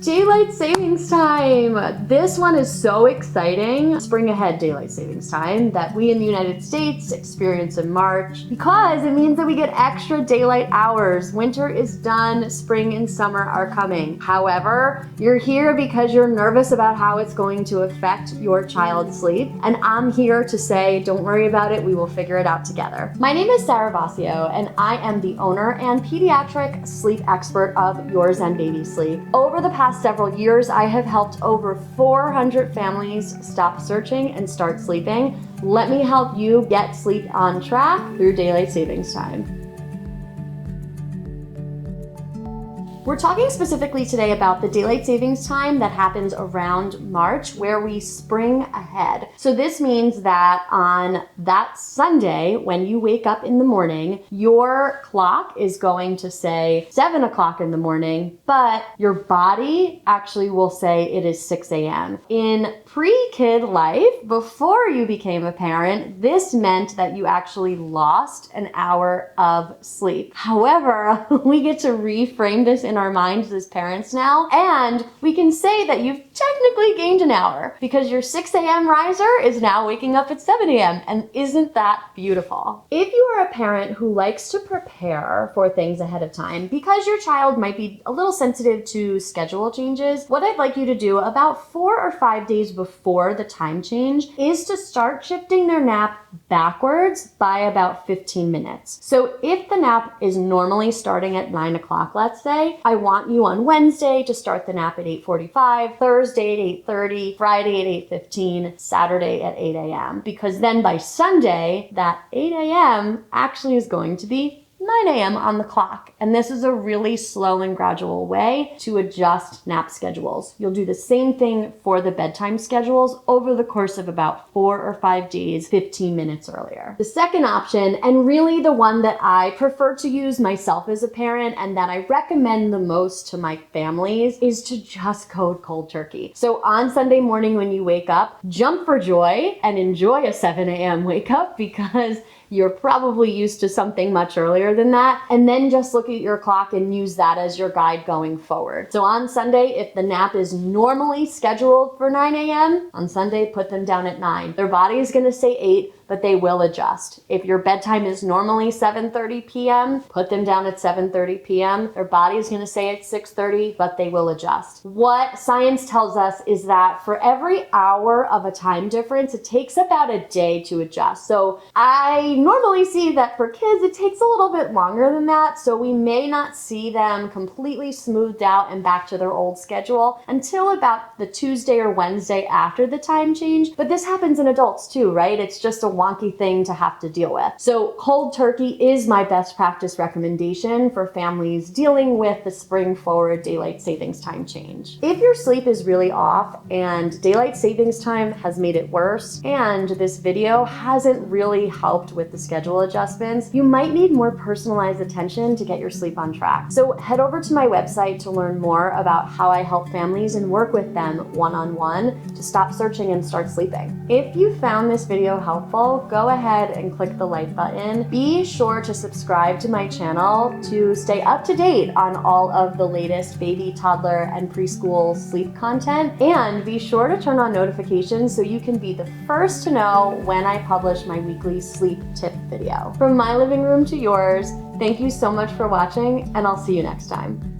Daylight savings time. This one is so exciting. Spring ahead daylight savings time that we in the United States experience in March because it means that we get extra daylight hours. Winter is done, spring and summer are coming. However, you're here because you're nervous about how it's going to affect your child's sleep. And I'm here to say, don't worry about it. We will figure it out together. My name is Sarah Vasio and I am the owner and pediatric sleep expert of Your Zen Baby Sleep. Over the past several years, I have helped over 400 families stop searching and start sleeping. Let me help you get sleep on track through daylight savings time. We're talking specifically today about the daylight savings time that happens around March where we spring ahead. So this means that on that Sunday, when you wake up in the morning, your clock is going to say 7 o'clock in the morning, but your body actually will say it is 6 a.m. In pre-kid life, before you became a parent, this meant that you actually lost an hour of sleep. However, we get to reframe this in our minds as parents now, and we can say that you've technically gained an hour because your 6 a.m. riser is now waking up at 7 a.m. And isn't that beautiful? If you are a parent who likes to prepare for things ahead of time because your child might be a little sensitive to schedule changes, what I'd like you to do about 4 or 5 days before the time change is to start shifting their nap backwards by about 15 minutes. So if the nap is normally starting at 9 o'clock, let's say, I want you on Wednesday to start the nap at 8:45, Thursday at 8:30, Friday at 8:15, Saturday at 8 a.m. Because then by Sunday, that 8 a.m. actually is going to be 9 a.m. on the clock. And this is a really slow and gradual way to adjust nap schedules. You'll do the same thing for the bedtime schedules over the course of about 4 or 5 days, 15 minutes earlier. The second option, and really the one that I prefer to use myself as a parent and that I recommend the most to my families, is to just go cold turkey. So on Sunday morning when you wake up, jump for joy and enjoy a 7 a.m. wake up because you're probably used to something much earlier than that. And then just look at your clock and use that as your guide going forward. So on Sunday, if the nap is normally scheduled for 9 a.m., on Sunday, put them down at 9. Their body is going to say 8, but they will adjust. If your bedtime is normally 7:30 p.m., put them down at 7:30 p.m. Their body is going to say it's 6:30, but they will adjust. What science tells us is that for every hour of a time difference, it takes about a day to adjust. So I normally see that for kids, it takes a little bit longer than that. So we may not see them completely smoothed out and back to their old schedule until about the Tuesday or Wednesday after the time change. But this happens in adults too, right? It's just a wonky thing to have to deal with. So cold turkey is my best practice recommendation for families dealing with the spring forward daylight savings time change. If your sleep is really off and daylight savings time has made it worse and this video hasn't really helped with the schedule adjustments, you might need more personalized attention to get your sleep on track. So head over to my website to learn more about how I help families and work with them one-on-one to stop searching and start sleeping. If you found this video helpful, go ahead and click the like button. Be sure to subscribe to my channel to stay up to date on all of the latest baby, toddler, and preschool sleep content. And be sure to turn on notifications so you can be the first to know when I publish my weekly sleep tip video. From my living room to yours, thank you so much for watching, and I'll see you next time.